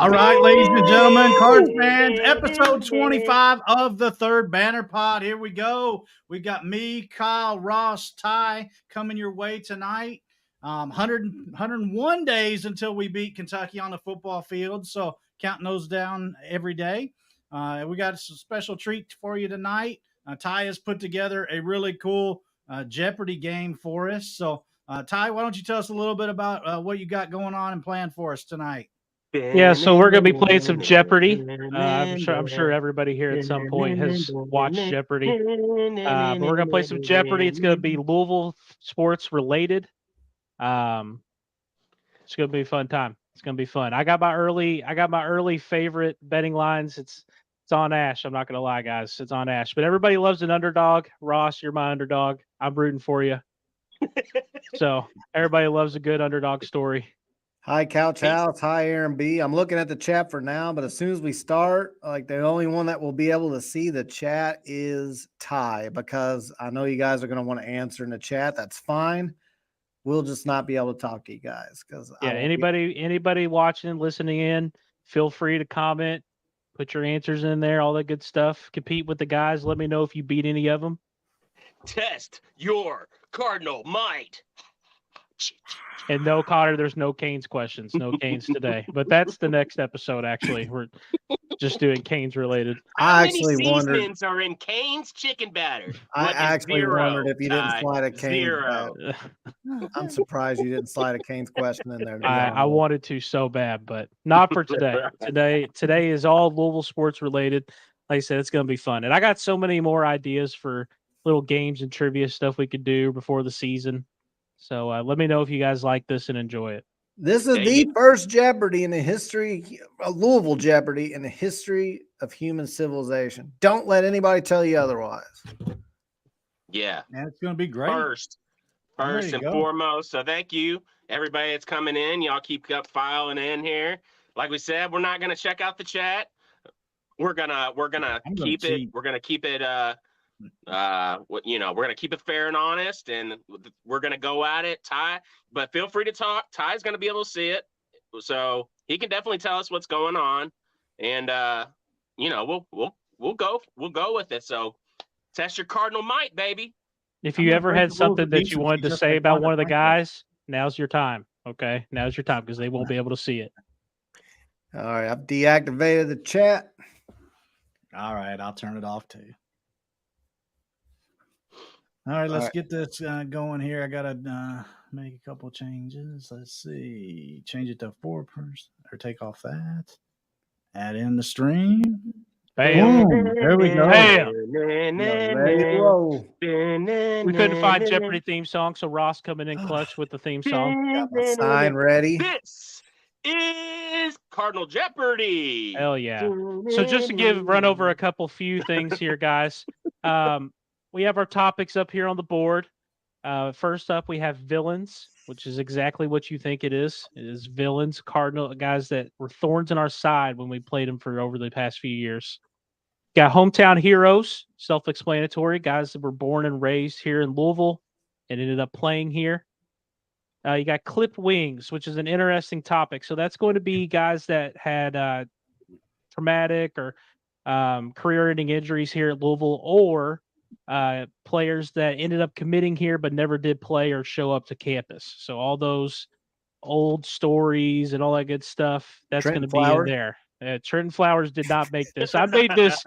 All right, ladies and gentlemen, Cards fans, episode 25 of the Third Banner Pod. Here we go. We got me, Kyle, Ross, Ty coming your way tonight. 101 days until we beat Kentucky on the football field, so counting those down every day. We got a special treat for you tonight. Ty has put together a really cool Jeopardy game for us. So, Ty, why don't you tell us a little bit about what you got going on and planned for us tonight? Yeah, so we're going to be playing some Jeopardy. I'm sure everybody here at some point has watched Jeopardy. But we're going to play some Jeopardy. It's going to be Louisville sports related. It's going to be a fun time. It's going to be fun. I got my early favorite betting lines. It's on Ash. I'm not going to lie, guys. It's on Ash. But everybody loves an underdog. Ross, you're my underdog. I'm rooting for you. So everybody loves a good underdog story. Hi, Couch House. Hi, Aaron B. I'm looking at the chat for now, but as soon as we start, the only one that will be able to see the chat is Ty, because I know you guys are going to want to answer in the chat. That's fine. We'll just not be able to talk to you guys because anybody watching, listening in, feel free to comment, put your answers in there, all that good stuff. Compete with the guys. Let me know if you beat any of them. Test your Cardinal might. And no, Cotter, there's no Canes questions. No Canes today. But that's the next episode, actually. We're just doing Canes related. How many seasonings are in Canes chicken batter? I actually wondered if you didn't slide a Canes. I'm surprised you didn't slide a Canes question in there. I wanted to so bad, but not for today. Today is all Louisville sports related. Like I said, it's going to be fun. And I got so many more ideas for little games and trivia stuff we could do before the season. So let me know if you guys like this and enjoy it. This is the first Jeopardy in the history, Louisville Jeopardy in the history of human civilization. Don't let anybody tell you otherwise. Yeah. And it's going to be great. First and foremost. So thank you, everybody that's coming in. Y'all keep filing in here. Like we said, we're not going to check out the chat. We're gonna keep it. We're gonna keep it. We're gonna keep it fair and honest, and we're gonna go at it, Ty. But feel free to talk. Ty's gonna be able to see it, so he can definitely tell us what's going on, and we'll go with it. So test your Cardinal might, baby. If you ever had something that you wanted to say about one of the guys, now's your time. Okay, now's your time because they won't be able to see it. All right, I've deactivated the chat. All right, I'll turn it off too. All right, let's get this going here. I got to make a couple changes. Let's see. Change it to 4 person or take off that. Add in the stream. Bam. Boom. There we go. Bam. We couldn't find Jeopardy theme song, so Ross coming in clutch with the theme song. Got my sign ready. This is Cardinal Jeopardy. Hell yeah. So just to run over a few things here, guys. We have our topics up here on the board. First up, we have villains, which is exactly what you think it is. It is villains, Cardinal guys that were thorns in our side when we played them for over the past few years. Got hometown heroes, self-explanatory, guys that were born and raised here in Louisville and ended up playing here. You got clip wings, which is an interesting topic. So that's going to be guys that had traumatic or career-ending injuries here at Louisville, or players that ended up committing here but never did play or show up to campus. So all those old stories and all that good stuff, that's going to be in there. Trenton Flowers did not make this. I made this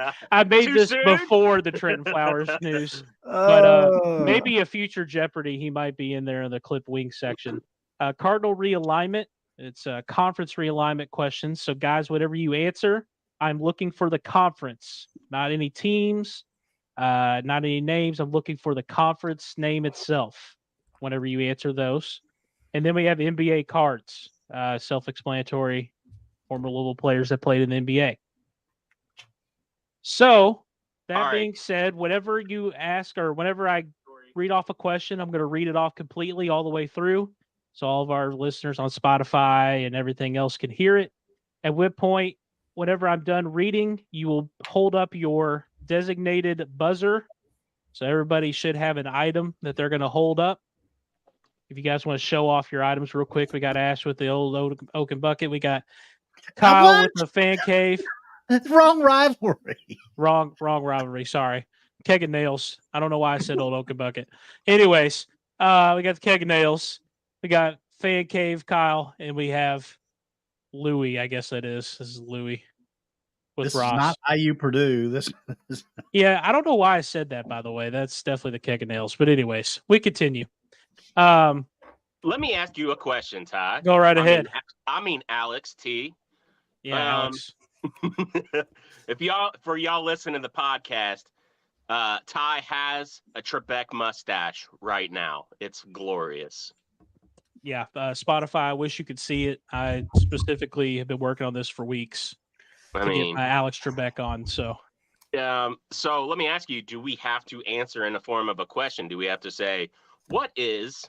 before the Trenton Flowers news. But maybe a future Jeopardy, he might be in there in the clip wing section. Cardinal realignment. It's conference realignment questions. So guys, whatever you answer, I'm looking for the conference, not any teams, not any names. I'm looking for the conference name itself whenever you answer those. And then we have NBA cards, self-explanatory, former Louisville players that played in the NBA. So that being said, whenever you ask or whenever I read off a question, I'm going to read it off completely all the way through. So all of our listeners on Spotify and everything else can hear it. At which point, whenever I'm done reading, you will hold up your designated buzzer. So everybody should have an item that they're going to hold up. If you guys want to show off your items real quick, we got Ash with the old Oaken bucket. We got Kyle with the fan cave. Wrong rivalry. Wrong rivalry. Sorry. Keg and Nails. I don't know why I said Old Oaken Bucket. Anyways, we got the Keg and Nails. We got Fan Cave, Kyle, and we have Louis. I guess that is. This is Louis with This Ross. is not IU Purdue. This is Yeah, I don't know why I said that, by the way. That's definitely the Keg and Nails. But anyways, we continue. Let me ask you a question, Ty. Go right ahead. I mean Alex T. Yeah, Alex. For y'all listening to the podcast, Ty has a Trebek mustache right now. It's glorious. Yeah, Spotify. I wish you could see it. I specifically have been working on this for weeks to get my Alex Trebek on. So let me ask you: do we have to answer in the form of a question? Do we have to say what is?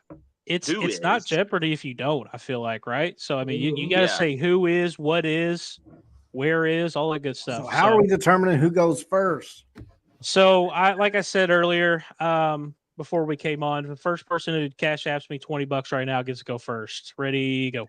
It's not Jeopardy if you don't. I feel like, right? So I mean, you got to say who is, what is, where is, all that good stuff. So how are we determining who goes first? So like I said earlier, before we came on, the first person who cash apps me $20 right now gets to go first. Ready, go.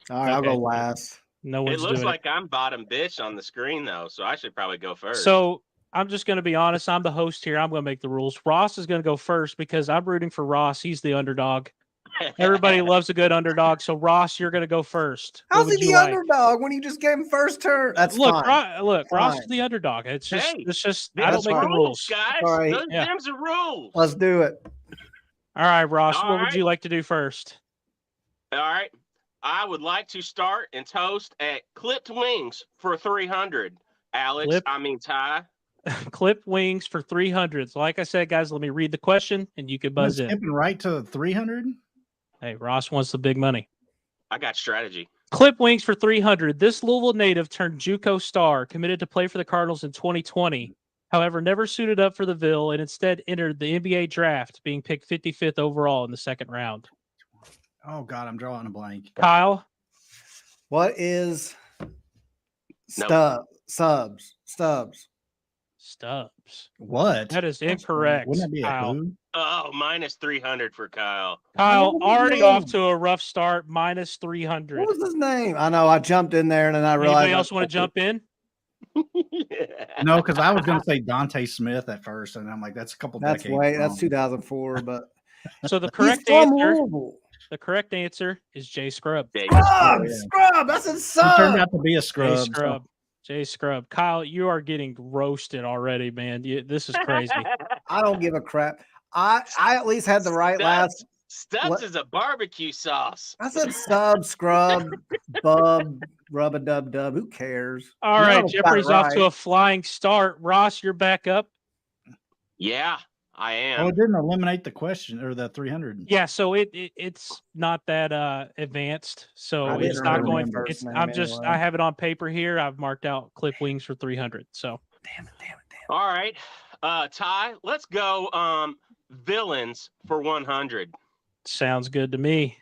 All right, I'll go last. No one's It looks doing like I'm bottom bitch on the screen though, so I should probably go first. So I'm just going to be honest. I'm the host here. I'm going to make the rules. Ross is going to go first because I'm rooting for Ross. He's the underdog. Everybody loves a good underdog. So Ross, you're going to go first. How's he the underdog when you just gave him first turn? That's fine. Ross is the underdog. It's just, I don't make the rules, guys. All right. Them's the rules. Let's do it. All right, Ross. What would you like to do first? All right. I would like to start and toast at clipped wings for 300. Alex, Ty. Clip wings for 300. So like I said, guys, let me read the question and you can buzz in. Skipping right to 300. Hey, Ross wants the big money. I got strategy. Clip wings for 300. This Louisville native turned JUCO star, committed to play for the Cardinals in 2020. However, never suited up for the Ville and instead entered the NBA draft, being picked 55th overall in the second round. Oh God, I'm drawing a blank. Kyle, what is Stubbs? What? That is incorrect. Wouldn't that be Kyle. a who? Oh, minus 300 for Kyle. Kyle, already off to a rough start, minus 300. What was his name? I know. I jumped in there and then I realized. Anybody else want to jump in? No, because I was going to say Dante Smith at first, and I'm like, that's a couple decades. That's 2004, but so the correct answer is Jay Scrub. Scrub. That's a sub. Turned out to be a scrub. Jay Scrub. Kyle, you are getting roasted already, man. This is crazy. I don't give a crap. I at least had the right last. Stubbs is a barbecue sauce. I said sub, scrub, bub, rub-a-dub-dub. Who cares? All right, Jeopardy's off to a flying start. Ross, you're back up. Yeah, I am. Oh, it didn't eliminate the question or the 300. Yeah, so it's not that advanced. So it's not going. I have it on paper here. I've marked out clip wings for 300. So damn it. All right, Ty, let's go. Villains for 100. Sounds good to me.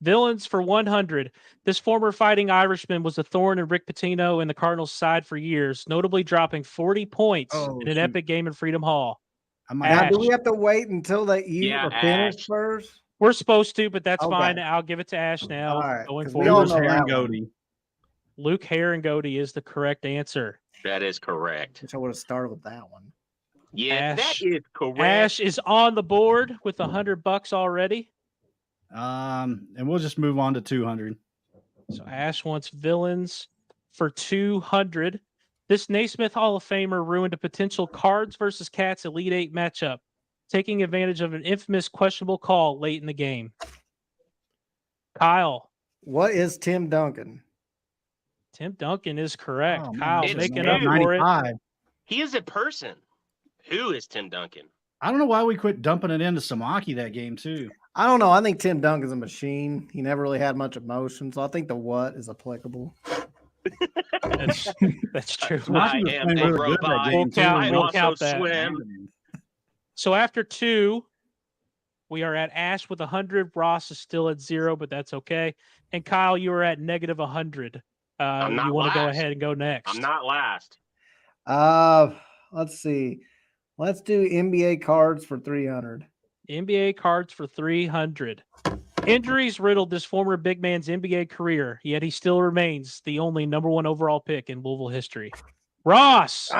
Villains for 100. This former Fighting Irishman was a thorn in Rick Pitino and the Cardinals' side for years, notably dropping 40 points in an epic game in Freedom Hall. Now, do we have to wait until you are finished first? We're supposed to, but that's fine. I'll give it to Ash now. All right. Going forward. Luke Herringody is the correct answer. That is correct. Which I would have started with that one. Yeah, that is correct. Ash is on the board with $100 already. And we'll just move on to 200. So Ash wants villains for 200. This Naismith Hall of Famer ruined a potential Cards versus Cats Elite Eight matchup, taking advantage of an infamous questionable call late in the game. Kyle. What is Tim Duncan? Tim Duncan is correct. Oh, Kyle making up for it. He is a person. Who is Tim Duncan? I don't know why we quit dumping it into Samaki that game too. I don't know. I think Tim Duncan's a machine. He never really had much emotion, so I think the what is applicable. That's true. I am a robot. We'll count that. Swim. So after 2, we are at Ash with 100. Ross is still at 0, but that's okay. And Kyle, you are at negative 100. You want to go ahead and go next? I'm not last. Let's see. Let's do NBA cards for 300. NBA cards for 300. Injuries riddled this former big man's NBA career, yet he still remains the only number 1 overall pick in Louisville history. Ross.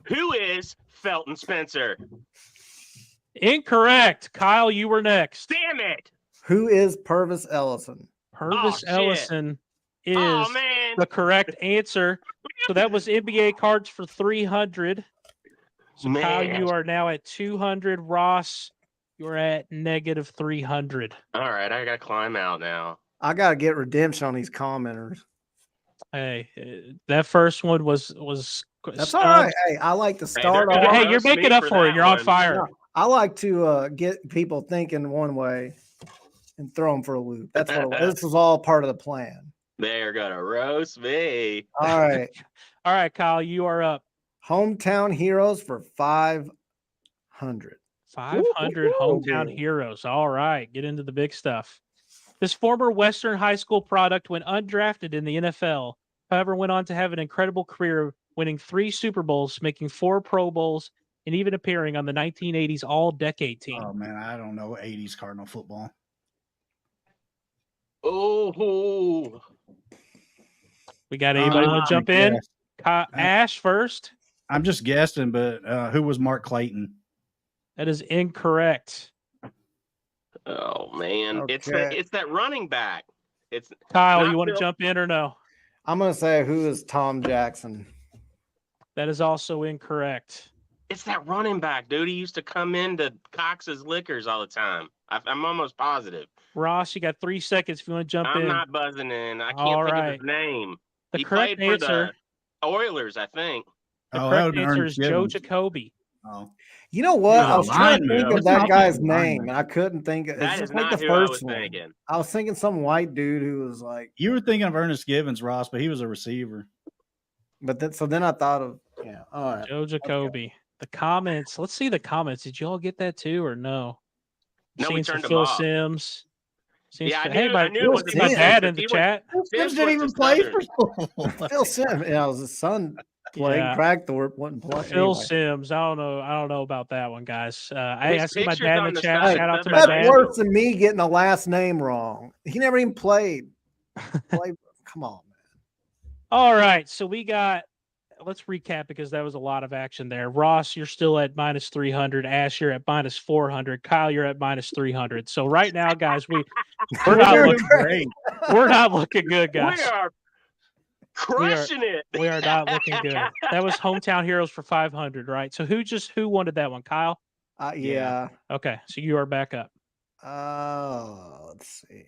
Who is Felton Spencer? Incorrect. Kyle, you were next. Damn it. Who is Purvis Ellison? Purvis Ellison is man. the correct answer. So that was NBA cards for 300. So Man. Kyle, you are now at 200. Ross, you're at negative 300. All right, I got to climb out now. I got to get redemption on these commenters. Hey, that first one was That's all right. Hey, I like to start off. Hey, you're making up for it. You're on fire. No, I like to get people thinking one way and throw them for a loop. That's what this is all part of the plan. They're going to roast me. All right. All right, Kyle, you are up. Hometown heroes for 500. 500 hometown heroes. All right, get into the big stuff. This former Western high school product went undrafted in the NFL, however, went on to have an incredible career, winning 3 Super Bowls, making 4 Pro Bowls, and even appearing on the 1980s All-Decade team. Oh, man, I don't know 80s Cardinal football. Oh. We got anybody want to jump in? Ash first. I'm just guessing, but who was Mark Clayton? That is incorrect. Oh man, Okay. it's that running back. It's Kyle. You want to jump in or no? I'm gonna say who is Tom Jackson. That is also incorrect. It's that running back, dude. He used to come into Cox's Liquors all the time. I'm almost positive. Ross, you got 3 seconds if you want to jump in. I'm not buzzing in. I can't All think right. of his name. The correct answer. For the Oilers, I think. The correct answer is Joe Jacoby. Oh. You know what? I was trying to think of that guy's name, and I I couldn't think of it. That It's is just like not the who I was first one. thinking. I was thinking some white dude who was like, You were thinking of Ernest Givens, Ross, but he was a receiver. but then I thought of all right. Joe Jacoby. The comments. Let's see the comments. Did you all get that too, or no? No, we Seen some turned them Phil off. Sims. Yeah, I hey, knew- my, I knew it was my Sims. dad in He the was- chat. Sims Sims didn't was even the play Southern. for Phil Sims. Yeah, it was his son playing Yeah. Crackthorpe, wasn't playing. Phil Anyway. Sims. I don't know about that one, guys. I see my picture's dad in on the the chat. side. Shout out to my That's dad. worse than me getting a last name wrong. He never even played. Come on, man. All right, so we got. Let's recap because that was a lot of action there. Ross, you're still at minus 300. Ash, you're at minus 400. Kyle, you're at minus 300. So right now, guys, we're not looking great. we're not looking good, guys. We are crushing it. We are not looking good. That was hometown heroes for 500, right? So who wanted that one, Kyle? Yeah. Okay, so you are back up. Let's see.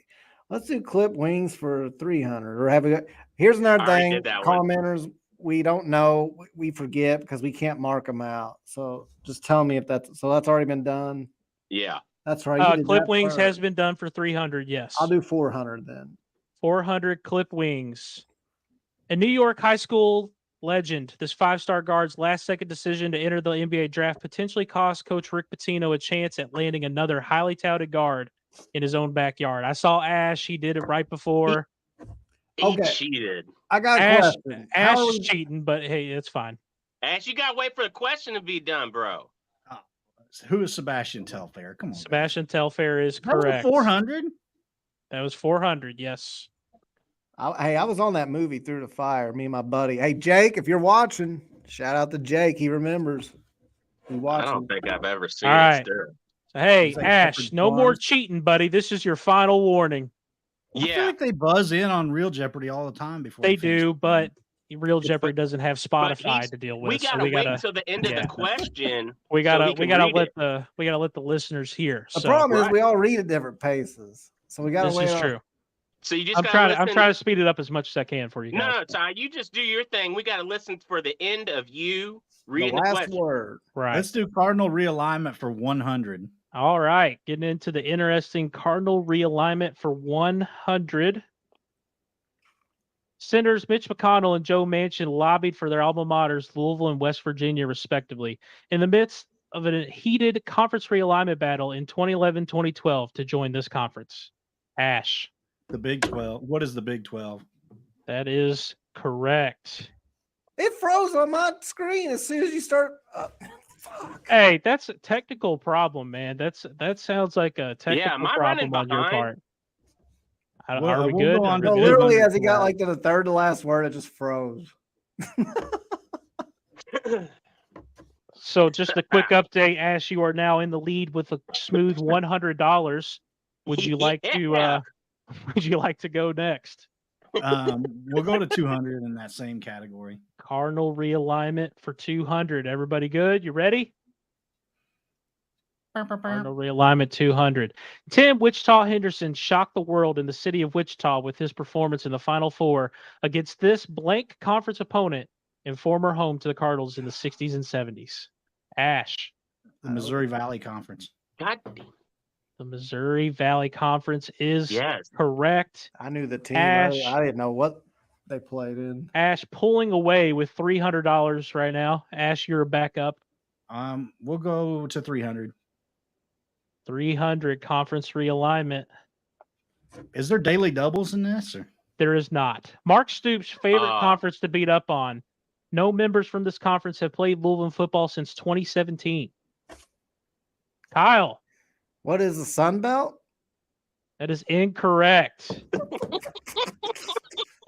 Let's do clip wings for 300. Or have we got? Here's another Already thing, did that one. commenters. We don't know. We forget because we can't mark them out. So just tell me if that's already been done. Yeah. That's right. you did Clip that wings first. has been done for 300. Yes, I'll do 400 then. 400 clip wings. A New York high school legend, this 5-star guard's last-second decision to enter the NBA draft potentially cost Coach Rick Pitino a chance at landing another highly touted guard in his own backyard. I saw Ash; he did it right before. He Okay. cheated. I got a Ash, question. Ash How are is we- cheating, but hey, it's fine. Ash, you gotta wait for the question to be done, bro. Who is Sebastian Telfair? Come on. Sebastian Telfair is That was correct. 400? That was 400. Yes. I was on that movie Through the Fire. Me and my buddy. Hey, Jake, if you're watching, shout out to Jake. He remembers. He I watching. don't think I've ever seen All it right. still. So, hey, It's like Ash, Shepherd no more Farms. cheating, buddy. This is your final warning. I feel Yeah. like they buzz in on Real Jeopardy all the time before They finish do, the but game. Real Jeopardy doesn't have But Spotify to deal with. We so gotta we wait gotta until the end of yeah. the question. we so gotta he we can gotta read let it. the listeners hear. The So problem is Right. we all read at different paces. So we got to this wait. is on- true. So you just I'm gotta trying listen. to speed it up as much as I can for you guys. No, Ty, you just do your thing. We gotta listen for the end of you The reading the last question. word. Right. Let's do Cardinal realignment for 100. All right. Getting into the interesting Cardinal realignment for 100. Senators Mitch McConnell and Joe Manchin lobbied for their alma maters, Louisville and West Virginia, respectively, in the midst of a heated conference realignment battle in 2011-2012 to join this conference. Ash. The Big 12. What is the Big 12? That is correct. It froze on my screen as soon as you start. Fuck. Hey, that's a technical problem, man. That sounds like a technical am I running problem on your behind? part. Are we we'll good? go on Are we to No, good? literally, 200 as he for got that. like to the third to last word, it just froze. So just a quick update, Ash, you are now in the lead with a smooth $100. Would you like Yeah. to would you like to go next? We'll go to 200 in that same category. Cardinal realignment for 200. Everybody good? You ready? Cardinal realignment 200. Tim Wichita Henderson shocked the world in the city of Wichita with his performance in the Final Four against this blank conference opponent and former home to the Cardinals in the 60s and 70s. Ash. The Missouri Valley Conference. God damn. The Missouri Valley Conference is Yes. correct. I knew the team. Ash. I didn't know what they played in. Ash pulling away with $300 right now. Ash, you're back up. We'll go to 300. 300 conference realignment. Is there daily doubles in this? Or? There is not. Mark Stoops' favorite conference to beat up on. No members from this conference have played Louisville football since 2017. Kyle. What is the Sun Belt? That is incorrect.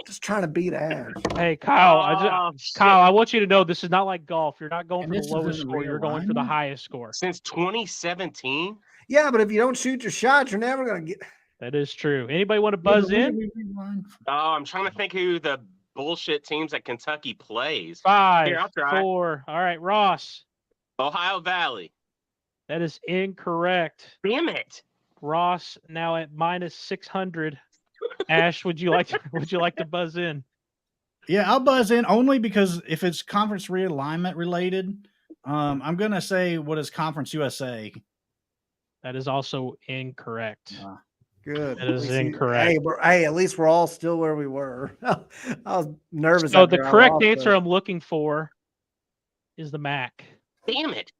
Just trying to beat Ash. Hey, Kyle. I want you to know this is not like golf. You're not going for the lowest score. You're going for the highest score. Since 2017? Yeah, but if you don't shoot your shot, you're never going to get. That is true. Anybody want to buzz in? Oh, I'm trying to think who the bullshit teams that Kentucky plays. 5, Here, I'll try. 4. All right, Ross. Ohio Valley. That is incorrect. Damn it. Ross now at minus 600. Ash, would you like to buzz in? Yeah, I'll buzz in only because if it's conference realignment related, I'm gonna say what is Conference USA. That is also incorrect. Good. That is incorrect. Hey, at least we're all still where we were. I was nervous. So the correct answer I'm looking for is the MAC. Damn it.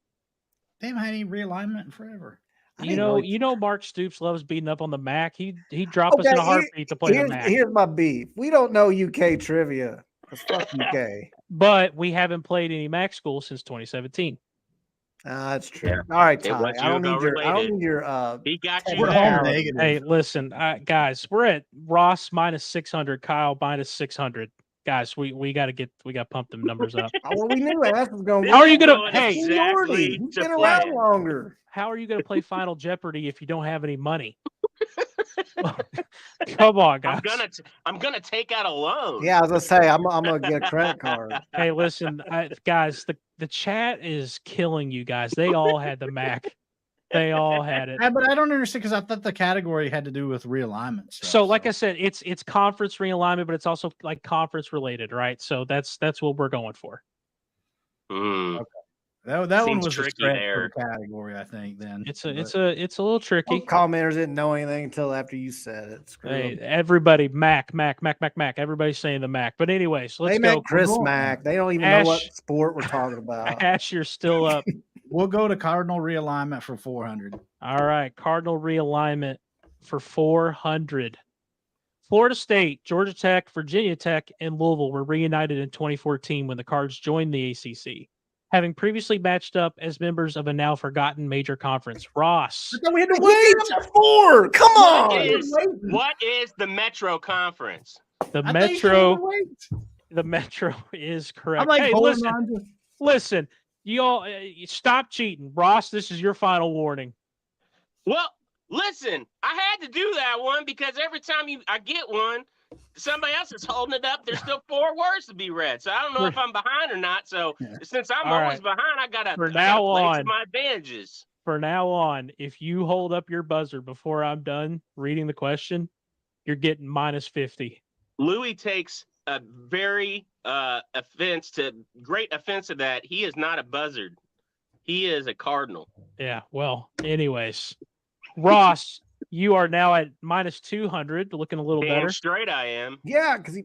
They haven't had any realignment in forever. You know, Mark Stoops loves beating up on the MAC. He'd drop us in a heartbeat to play the MAC. Here's my beef. We don't know UK trivia. Fuck UK. But we haven't played any MAC schools since 2017. That's true. Yeah. All right, Ty. I don't need your he got you We're there. home negative. Hey, listen, guys, we're at Ross minus 600, Kyle minus 600. Guys, we got to pump them numbers up. Well, we knew Ash was going. How are you gonna? Hey, He's exactly been around longer. How are you going to play Final Jeopardy if you don't have any money? Come on, guys. I'm gonna take out a loan. Yeah, I was gonna say I'm gonna get a credit card. Hey, listen, guys, the chat is killing you guys. They all had the MAC. They all had it. Yeah, but I don't understand because I thought the category had to do with realignment stuff. So, like I said, it's conference realignment, but it's also like conference related, right? So that's what we're going for. Mm. Okay. That one was tricky a stretch there. for the category, I think. Then It's a little tricky. Commenters didn't know anything until after you said it. Hey, everybody, Mac. Everybody's saying the Mac. But anyway, so let's they go. meant Chris Mack. They don't even know what sport we're talking about. Ash, you're still up. We'll go to Cardinal realignment for 400. All right, Cardinal realignment for 400. Florida State, Georgia Tech, Virginia Tech, and Louisville were reunited in 2014 when the Cards joined the ACC, having previously matched up as members of a now forgotten major conference. Ross. We had to wait before. Come on. What is the Metro Conference? The Metro is correct. I'm like, hey, listen, you all stop cheating. Ross, this is your final warning. Well, listen, I had to do that one because every time I get one, somebody else is holding it up. There's still 4 words to be read. So I don't know if I'm behind or not. So since I'm always behind, I got to play to my advantages. For now on, if you hold up your buzzer before I'm done reading the question, you're getting minus 50. Louis takes a very great offense to that. He is not a buzzard. He is a Cardinal. Yeah, well, anyways. Ross, you are now at minus 200, looking a little better. Straight I am. Yeah, because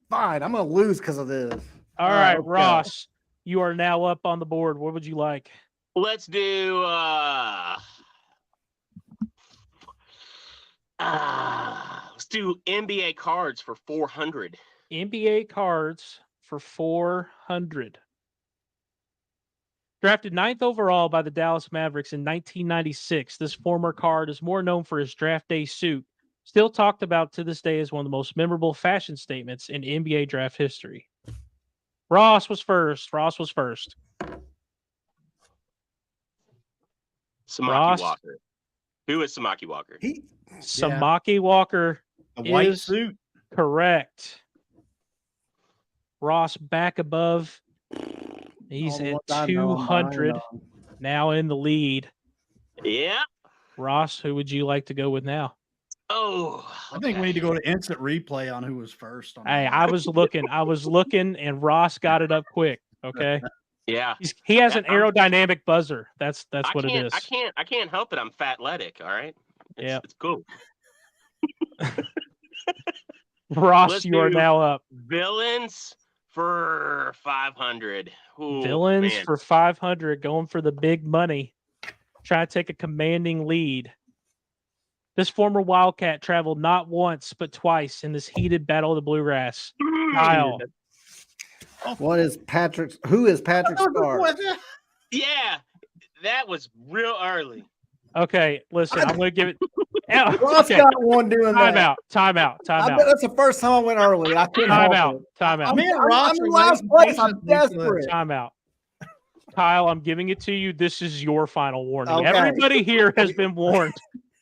fine. I'm going to lose because of this. All right, okay. Ross, you are now up on the board. What would you like? Let's do NBA cards for 400. NBA cards for 400. Drafted 9th overall by the Dallas Mavericks in 1996, this former card is more known for his draft day suit, still talked about to this day as one of the most memorable fashion statements in NBA draft history. Ross was first. Samaki Walker. Who is Samaki Walker? Samaki Walker. The white is suit. Correct. Ross back above. He's at 200 now in the lead. Yeah. Ross, who would you like to go with now? Oh, okay. I think we need to go to instant replay on who was first. Hey, I was looking, and Ross got it up quick. Okay. Yeah. He has an aerodynamic buzzer. That's what it is. I can't help it. I'm fathetic. All right. It's cool. Ross, you are now up. Villains for 500. Ooh, Villains for 500, going for the big money. Try to take a commanding lead. This former Wildcat traveled not once but twice in this heated battle of the bluegrass. Kyle. Who is Patrick Sparks? Yeah, that was real early. Okay, listen, I'm going to give it. Ross got one doing Time out. I bet that's the first time I went early. I couldn't Time help out. Time out. I'm in last place. I'm desperate. Time out. Kyle, I'm giving it to you. This is your final warning. Okay. Everybody here has been warned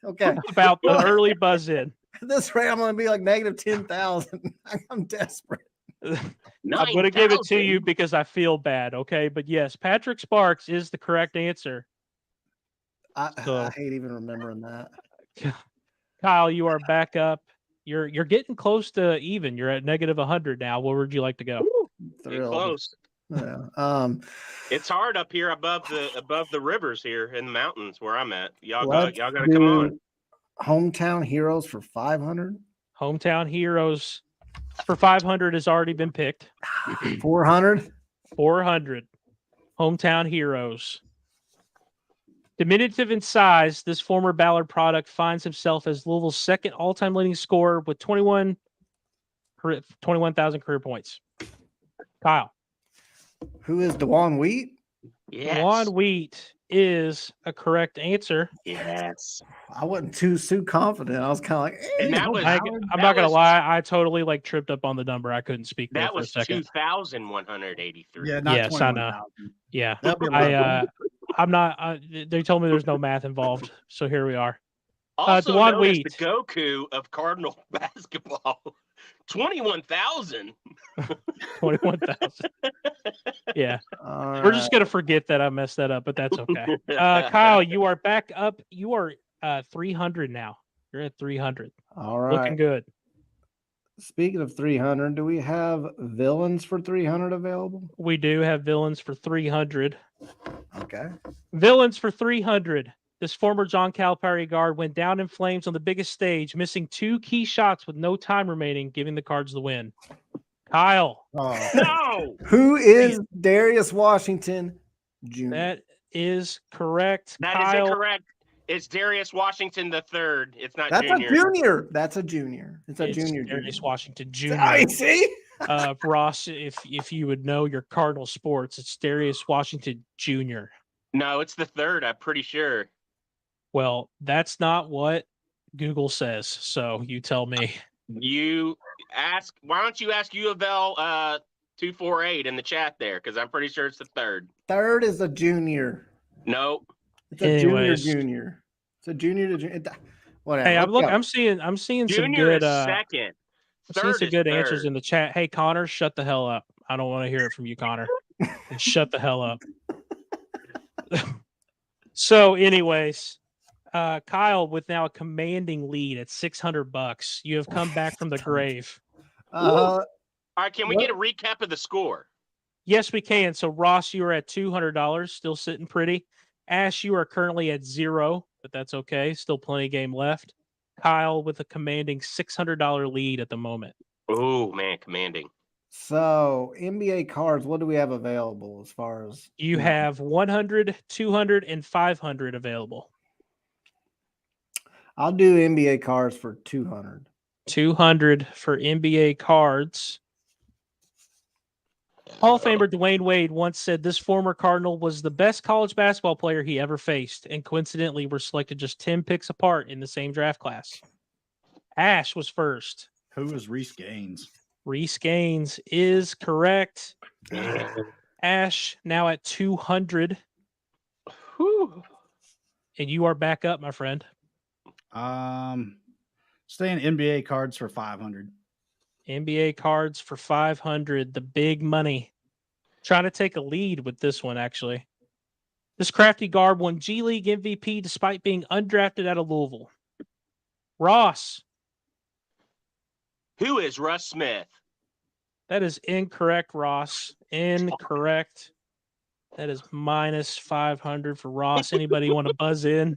about the early buzz in. This rate, I'm going to be like negative 10,000. I'm desperate. I'm going to give it to you because I feel bad, okay? But yes, Patrick Sparks is the correct answer. I hate even remembering that. Kyle, you are back up. You're getting close to even. You're at negative 100 now. Where would you like to go? Close. Yeah. It's hard up here above the rivers here in the mountains where I'm at. Y'all got to come on. Hometown Heroes for 500. Hometown Heroes for 500 has already been picked. 400. 400. Hometown Heroes. Diminutive in size, this former Ballard product finds himself as Louisville's second all-time leading scorer with 21,000 career points. Kyle. Who is DeJuan Wheat? Yes. DeJuan Wheat is a correct answer. Yes. I wasn't too confident. I was kind of like, and that was, I'm not going to lie. I totally tripped up on the number. I couldn't speak there for a second. 2,183. Yeah, not yes, I know. Yeah. I'm not. They told me there's no math involved. So here we are. Also known as the Goku of Cardinal basketball. 21,000. 21,000. Yeah. We're just going to forget that I messed that up, but that's okay. Kyle, you are back up. You are 300 now. You're at 300. All right. Looking good. Speaking of 300, do we have villains for 300 available? We do have villains for 300. Okay. Villains for 300. This former John Calipari guard went down in flames on the biggest stage, missing 2 key shots with no time remaining, giving the Cards the win. Kyle. Oh. No. Who is Darius Washington Jr.? That is correct. That Kyle. is incorrect. It's Darius Washington III. It's not That's junior. a junior. That's a junior. It's a junior. Darius Washington Jr. See? Ross, if you would know your Cardinal sports, it's Darius Washington Jr. No, it's the third. I'm pretty sure. Well, that's not what Google says. So you tell me. You ask. Why don't you ask U of L 248 in the chat there? Because I'm pretty sure it's the third. Third is a junior. No. It's a junior. It's a junior to junior. Whatever. Hey, I'm seeing junior some good second. I'm seeing some good answers in the chat. Hey, Connor, shut the hell up. I don't want to hear it from you, Connor. Shut the hell up. So, anyways, Kyle, with now a commanding lead at $600, you have come back from the grave. All right, can we get a recap of the score? Yes, we can. So, Ross, you are at $200, still sitting pretty. Ash, you are currently at 0, but that's okay. Still plenty of game left. Kyle with a commanding $600 lead at the moment. Oh, man, commanding. So, NBA cards, what do we have available as far as? You have 100, 200, and 500 available. I'll do NBA cards for 200. 200 for NBA cards. Hall of Famer Dwayne Wade once said this former Cardinal was the best college basketball player he ever faced, and coincidentally were selected just 10 picks apart in the same draft class. Ash was first. Who is Reese Gaines? Reese Gaines is correct. Ash now at 200. Whew. And you are back up, my friend. Staying NBA cards for 500. NBA cards for 500. The big money. Trying to take a lead with this one, actually. This crafty guard won G League MVP despite being undrafted out of Louisville. Ross. Who is Russ Smith? That is incorrect, Ross. Incorrect. That is minus 500 for Ross. Anybody want to buzz in?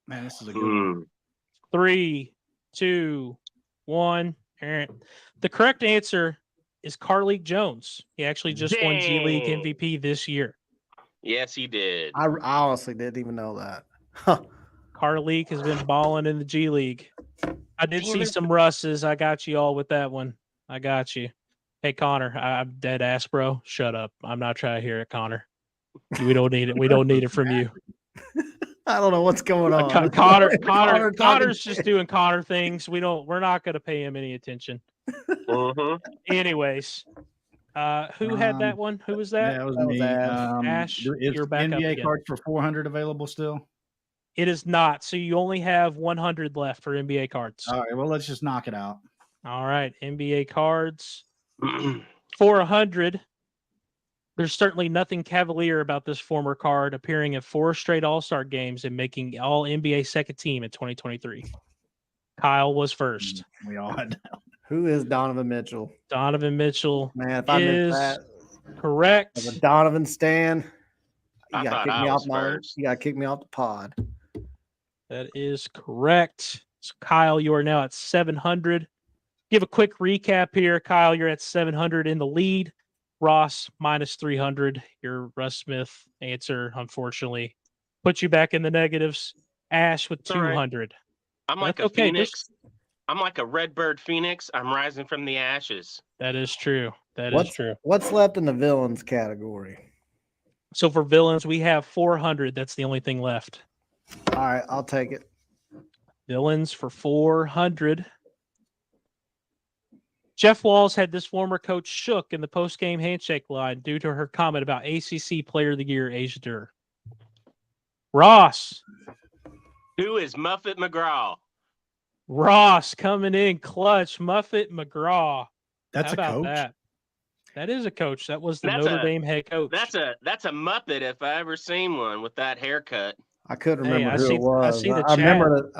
Man, this is a good one. 3, 2, 1. The correct answer is Carleek Jones. He actually just won G League MVP this year. Yes, he did. I honestly didn't even know that. Huh. Carleek has been balling in the G League. I did see some Russes. I got you all with that one. I got you. Hey, Connor, I'm dead ass, bro. Shut up. I'm not trying to hear it, Connor. We don't need it. We don't need it from you. I don't know what's going on. Connor's just doing Connor things. We're not going to pay him any attention. Anyways, who had that one? Who was that? Yeah, that was me. Ash, you're back up NBA again. cards for 400 available still? It is not. So you only have 100 left for NBA cards. All right, well, let's just knock it out. All right, NBA cards. 400. There's certainly nothing cavalier about this former card appearing at 4 straight All-Star games and making all NBA second team in 2023. Kyle was first. We all had that. Who is Donovan Mitchell? Donovan Mitchell Man, if I missed that, correct. as a Donovan stan, I you thought gotta kick I me was off my. first. You gotta kick me off the pod. That is correct. So Kyle, you are now at 700. Give a quick recap here. Kyle, you're at 700 in the lead. Ross minus 300. Your Russ Smith answer, unfortunately, puts you back in the negatives. Ash with 200. I'm like a phoenix. I'm like a redbird phoenix. I'm rising from the ashes. That is true. That is true. What's left in the villains category? So for villains, we have 400. That's the only thing left. All right, I'll take it. Villains for 400. Jeff Walls had this former coach shook in the post-game handshake line due to her comment about ACC Player of the Year, Asia Dur. Ross. Who is Muffet McGraw? Ross coming in clutch. Muffet McGraw. That's a coach. That is a coach. That was the Notre Dame head coach. That's a Muppet if I ever seen one with that haircut. I couldn't remember who it was. I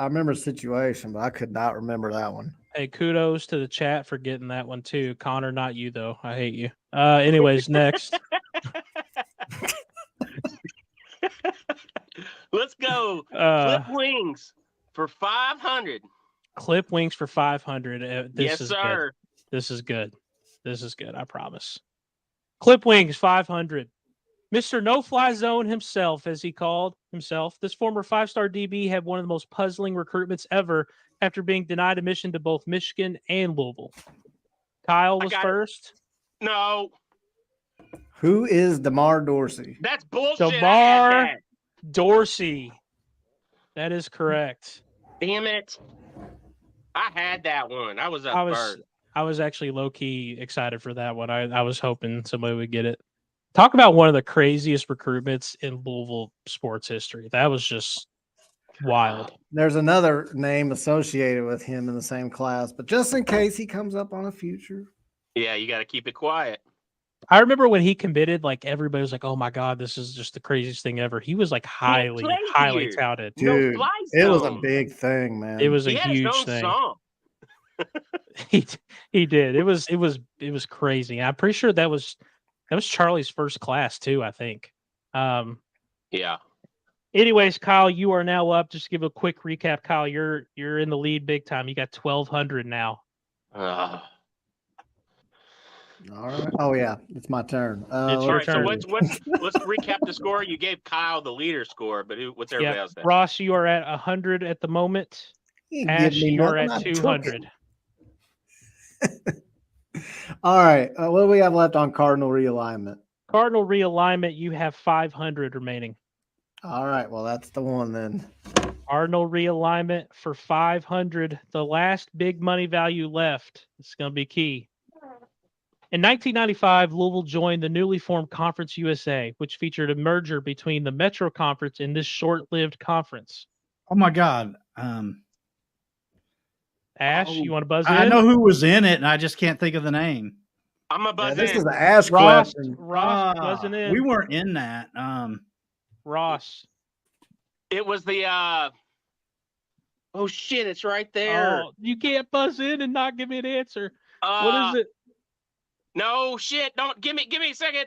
remember the situation, but I could not remember that one. Hey, kudos to the chat for getting that one too. Connor, not you though. I hate you. Anyways, next. Let's go. Clip wings for 500. Clip wings for 500. Yes, sir. Good. This is good. This is good. I promise. Clip wings 500. Mr. No-Fly Zone himself, as he called himself, this former 5-star DB had one of the most puzzling recruitments ever after being denied admission to both Michigan and Louisville. Kyle was first. No. Who is DeMar Dorsey? That's bullshit. DeMar Dorsey. That is correct. Damn it. I had that one. I was up first. I was actually low-key excited for that one. I was hoping somebody would get it. Talk about one of the craziest recruitments in Louisville sports history. That was just wild. There's another name associated with him in the same class, but just in case he comes up on a future. Yeah, you got to keep it quiet. I remember when he committed, like everybody was like, "Oh my god, this is just the craziest thing ever." He was like highly touted. Dude, it was a big thing, man. It was a huge thing. Song. he did. It was crazy. I'm pretty sure that was Charlie's first class too, I think. Yeah. Anyways, Kyle, you are now up. Just to give a quick recap, Kyle. You're in the lead big time. You got 1,200 now. All right. Oh yeah, it's my turn. It's your turn. So let's recap the score. You gave Kyle the leader score, but what's everybody else? Ross, you are at 100 at the moment. Ash, you are at 200. All right. What do we have left on Cardinal realignment? Cardinal realignment, you have 500 remaining. All right. Well, that's the one then. Cardinal realignment for 500. The last big money value left. It's going to be key. In 1995, Louisville joined the newly formed Conference USA, which featured a merger between the Metro Conference and this short-lived conference. Oh my God. Ash, you want to buzz in? I know who was in it, and I just can't think of the name. I'm a buzz This in. is the Ash Ross, question. Ross buzzing in. We weren't in that. Ross. It was the oh shit, it's right there. Oh, you can't buzz in and not give me an answer. What is it? No shit. Don't give me a second.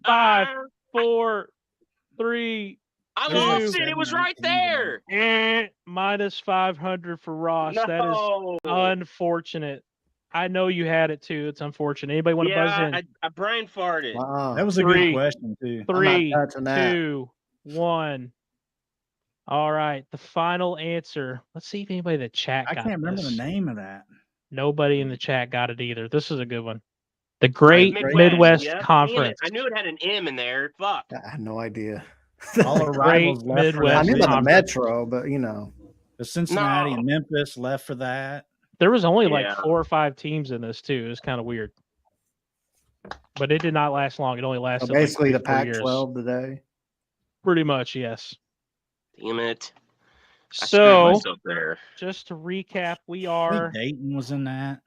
5, 4, 3. I lost it. It was right there. Minus 500 for Ross. No. That is unfortunate. I know you had it too. It's unfortunate. Anybody want to buzz in? I brain farted. Wow. That was a good question too. 3, 2, 1. All right. The final answer. Let's see if anybody in the chat got I can't remember this. the name of that. Nobody in the chat got it either. This is a good one. The Great Midwest. Midwest Yep. Conference. I knew it had an M in there. Fuck. I had no idea. All the rivals left for Midwest I that. knew about the Conference. Metro, but you know. The Cincinnati No. and Memphis left for that. There was only like Yeah. 4 or 5 teams in this too. It was kind of weird. But it did not last long. It only lasted So basically like the 3 years. Pac-12 today. Pretty much, yes. Damn it. I screwed So, myself there. just to recap, we I think are Dayton was in that.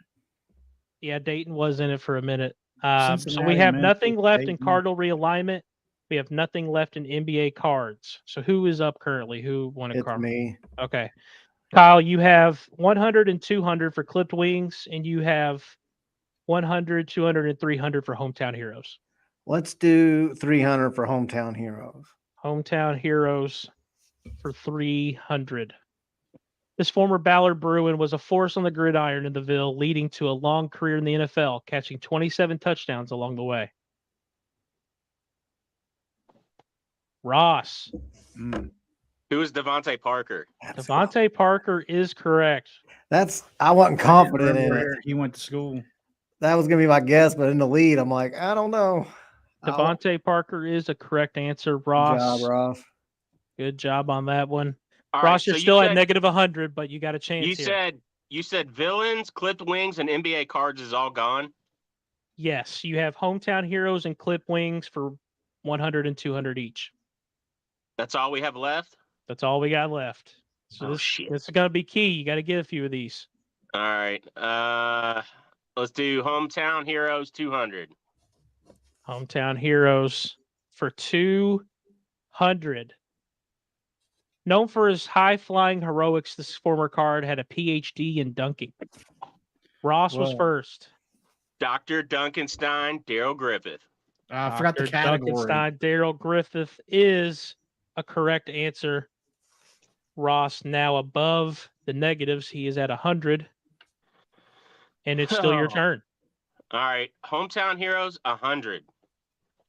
Dayton was in it for a minute. So we Cincinnati, have Memphis, nothing left in Dayton. Cardinal realignment. We have nothing left in NBA cards. So who is up currently? Who won a It's card? me. Okay. Kyle, you have 100 and 200 for clipped wings, and you have 100, 200, and 300 for hometown heroes. Let's do 300 for hometown heroes. Hometown heroes for 300. This former Ballard Bruin was a force on the gridiron in the Ville, leading to a long career in the NFL, catching 27 touchdowns along the way. Ross. Who is Devontae Parker? Devontae Parker is correct. I wasn't confident in it. Where he went to school. That was gonna be my guess, but in the lead, I'm like, I don't know. Devontae Parker is a correct answer. Good Ross. job, Ross. Good job on that one. All Ross, right, you're so still you at negative 100, but you got a chance here. You said villains, clipped wings, and NBA cards is all gone. Yes, you have hometown heroes and clip wings for 100 and 200 each. That's all we have left. That's all we got left. So this is gonna be key. You got to get a few of these. All right. Let's do hometown heroes 200. Hometown heroes for 200. Known for his high-flying heroics, this former card had a PhD in dunking. Ross was first. Dr. Duncanstein, Daryl Griffith. I forgot the category. Duncanstein, Daryl Griffith is a correct answer. Ross now above the negatives. He is at 100. And it's still your turn. All right. Hometown heroes, 100.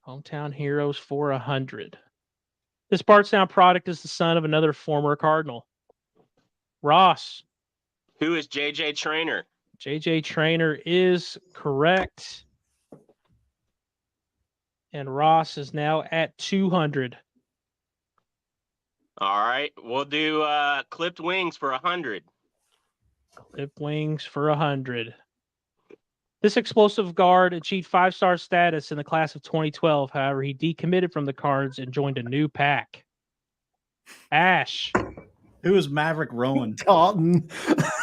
Hometown heroes for 100. This Bardstown product is the son of another former Cardinal. Ross. Who is JJ Trainer? JJ Trainer is correct. And Ross is now at 200. All right. We'll do clipped wings for 100. Clipped wings for 100. This explosive guard achieved 5-star status in the class of 2012. However, he decommitted from the Cards and joined a new pack. Ash. Who is Maverick Rowan? Taunton.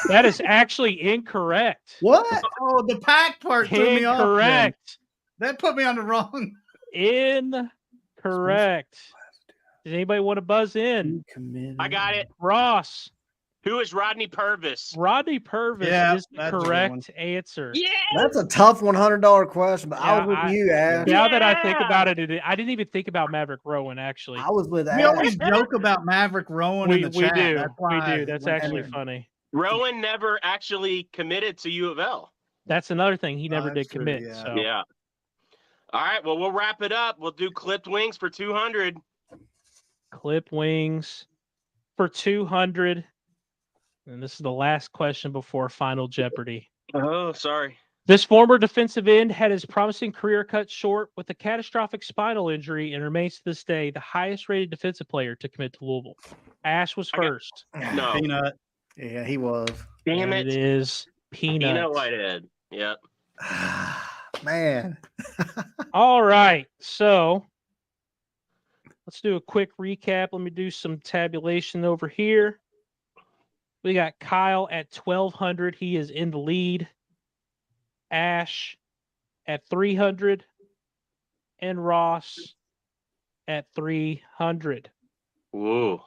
That is actually incorrect. What? Oh, the pack part threw me off. Incorrect. That put me on the wrong. Incorrect. Does anybody want to buzz in? I got it. Ross. Who is Rodney Purvis? Rodney Purvis is the correct answer. Yeah. That's a tough $100 question, but I was with you, Ash. Now that I think about it, I didn't even think about Maverick Rowan, actually. I was with Ash. We always joke about Maverick Rowan in the chat. We do. That's why We do. That's actually funny. Rowan never actually committed to U of L. That's another thing. He never did true, commit. yeah. So. Yeah. All right. Well, we'll wrap it up. We'll do clipped wings for 200. Clip wings for 200. And this is the last question before Final Jeopardy. Oh, sorry. This former defensive end had his promising career cut short with a catastrophic spinal injury and remains to this day the highest-rated defensive player to commit to Louisville. Ash was first. No. Peanut. Yeah, he was. Damn And it. it is Peanut. Peanut Whitehead. Yep. Man. All right. So let's do a quick recap. Let me do some tabulation over here. We got Kyle at 1,200. He is in the lead. Ash at 300. And Ross at 300. Whoa.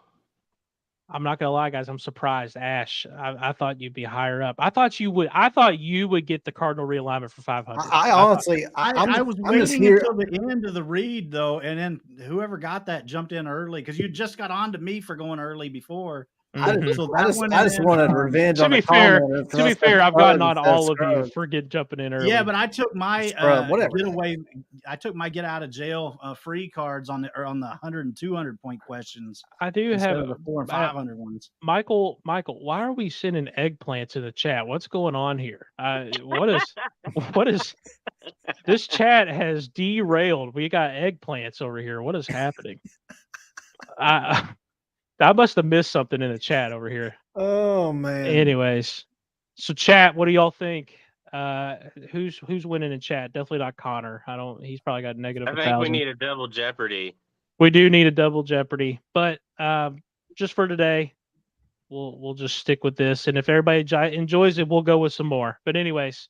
I'm not gonna lie, guys. I'm surprised, Ash. I thought you'd be higher up. I thought you would get the Cardinal realignment for 500. I honestly, I was waiting until the end of the read though, and then whoever got that jumped in early because you just got on to me for going early before. I just So wanted revenge. To on be the fair, comment. to be fair, I've gotten on all of you for jumping in early. Yeah, but I took my whatever. getaway. I took my get out of jail free cards on the 100 and 200 point questions. I do instead have of the 400 and 500 ones. Michael, why are we sending eggplants in the chat? What's going on here? What is this chat has derailed? We got eggplants over here. What is happening? I must have missed something in the chat over here. Oh man. Anyways, so chat, what do y'all think? Who's winning in chat? Definitely not Connor. He's probably got negative. I think 1,000. we need a double Jeopardy. We do need a double Jeopardy, but just for today, we'll just stick with this. And if everybody enjoys it, we'll go with some more. But anyways,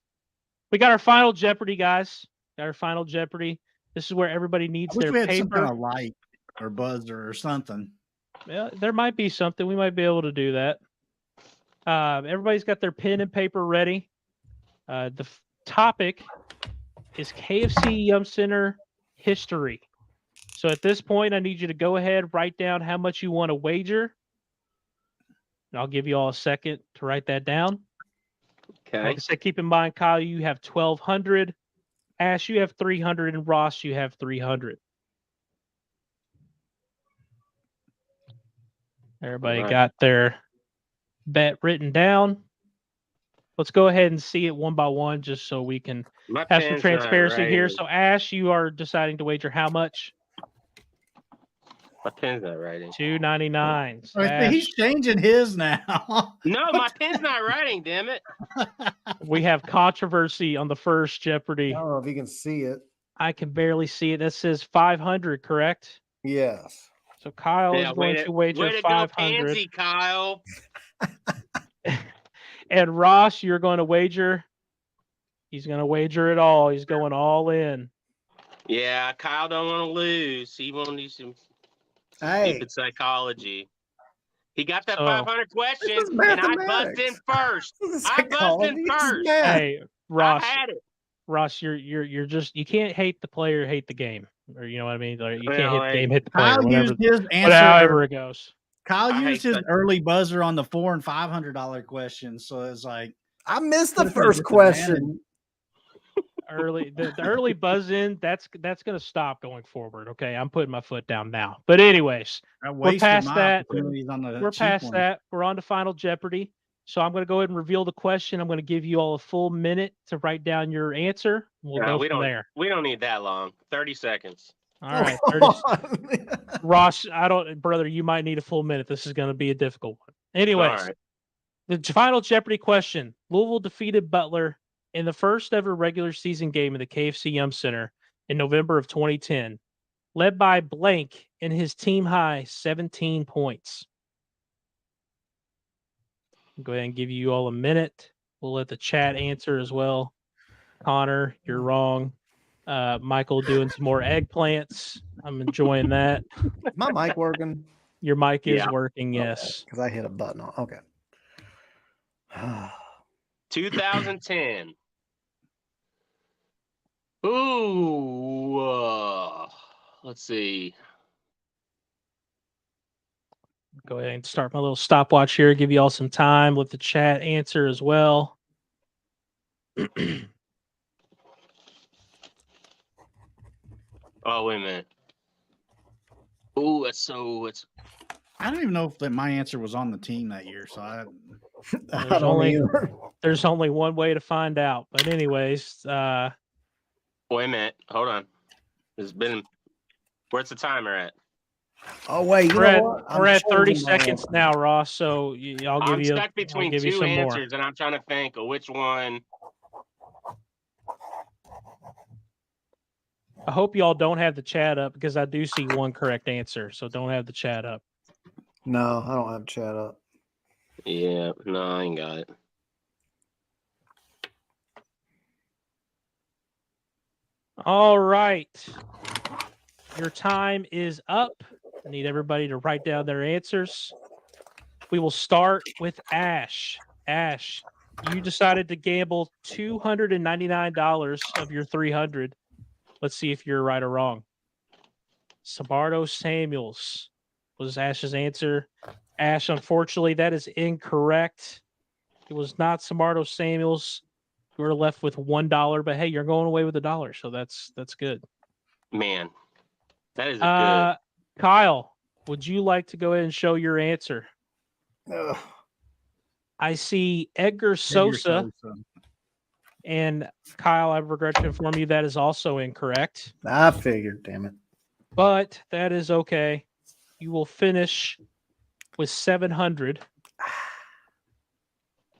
we got our final Jeopardy, guys. Got our final Jeopardy. This is where everybody needs their we had paper. some kind of light or buzzer or something. Yeah, there might be something. We might be able to do that. Everybody's got their pen and paper ready. The topic is KFC Yum Center history. So at this point, I need you to go ahead, write down how much you want to wager. And I'll give you all a second to write that down. Okay. Like I said, keep in mind, Kyle, you have 1,200. Ash, you have 300. And Ross, you have 300. Everybody got their bet written down. Let's go ahead and see it one by one just so we can have some transparency here. So, Ash, you are deciding to wager how much? My pen's not writing. $2.99. He's changing his now. No, my pen's not writing, damn it. We have controversy on the first Jeopardy. I don't know if you can see it. I can barely see it. That says 500, correct? Yes. So Kyle is going to wager way to 500. Go pansy, Kyle. And Ross, you're going to wager. He's going to wager it all. He's going all in. Yeah, Kyle don't want to lose. He won't need some stupid psychology. He got that 500 questions, and I buzzed in first. Hey, Ross. I had it. Ross, you're just, you can't hate the player, hate the game, or you know what I mean. Like, you can't hit the game, hit the player. Kyle used his answer. However it goes. Kyle used his early buzzer on the $400 and $500 questions, so it's like I missed the first question. The early buzz in, that's going to stop going forward. Okay, I'm putting my foot down now. But anyways, we're past that. We're past that. We're on to Final Jeopardy. So I'm going to go ahead and reveal the question. I'm going to give you all a full minute to write down your answer. We'll go from there. We don't need that long. 30 seconds. All right. 30. Ross, brother, you might need a full minute. This is going to be a difficult one. Anyways, the Final Jeopardy question. Louisville defeated Butler in the first ever regular season game in the KFC Yum Center in November of 2010, led by blank in his team high 17 points. Go ahead and give you all a minute. We'll let the chat answer as well. Connor, you're wrong. Michael doing some more eggplants. I'm enjoying that. Is my mic working? Your mic is working, yes. Because I hit a button. Okay. 2010. Ooh. Let's see. Go ahead and start my little stopwatch here. Give you all some time. Let the chat answer as well. Oh, wait a minute. Ooh, it's. I don't even know if my answer was on the team that year, so I There's There's only one way to find out. But anyways, wait a minute. Hold on. Where's the timer at? Oh wait, we're at 30 seconds now, Ross. So I'll give you. I'm stuck between two answers, and I'm trying to think of which one. I hope y'all don't have the chat up because I do see one correct answer. So don't have the chat up. No, I don't have chat up. Yeah, no, I ain't got it. All right. Your time is up. I need everybody to write down their answers. We will start with Ash. Ash, you decided to gamble $299 of your $300. Let's see if you're right or wrong. Sabardo Samuels was Ash's answer. Ash, unfortunately, that is incorrect. It was not Sabardo Samuels. You were left with $1, but hey, you're going away with $1, so that's good. Man, that is good. Kyle, would you like to go ahead and show your answer? I see Edgar Sosa. And Kyle, I regret to inform you that is also incorrect. I figured, damn it. But that is okay. You will finish with 700.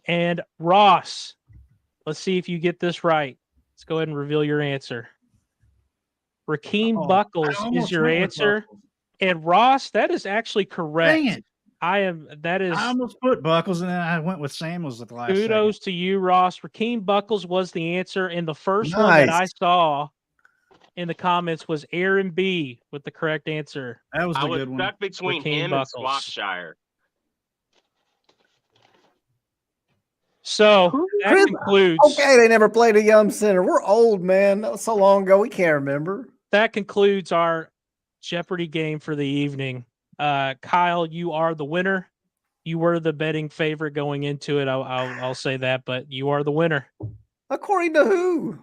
And Ross, let's see if you get this right. Let's go ahead and reveal your answer. Rakeem Buckles is your answer. And Ross, that is actually correct. Dang it. I almost put Buckles and then I went with Samuels at the last kudos second. to you, Ross. Rakeem Buckles was the answer. And the first one that I saw in the comments was Aaron B with the correct answer. That was the good one. I was stuck between him and Swapshire. So that concludes. Okay, they never played a Yum Center. We're old, man. That was so long ago. We can't remember. That concludes our Jeopardy game for the evening. Kyle, you are the winner. You were the betting favorite going into it. I'll say that, but you are the winner. According to who?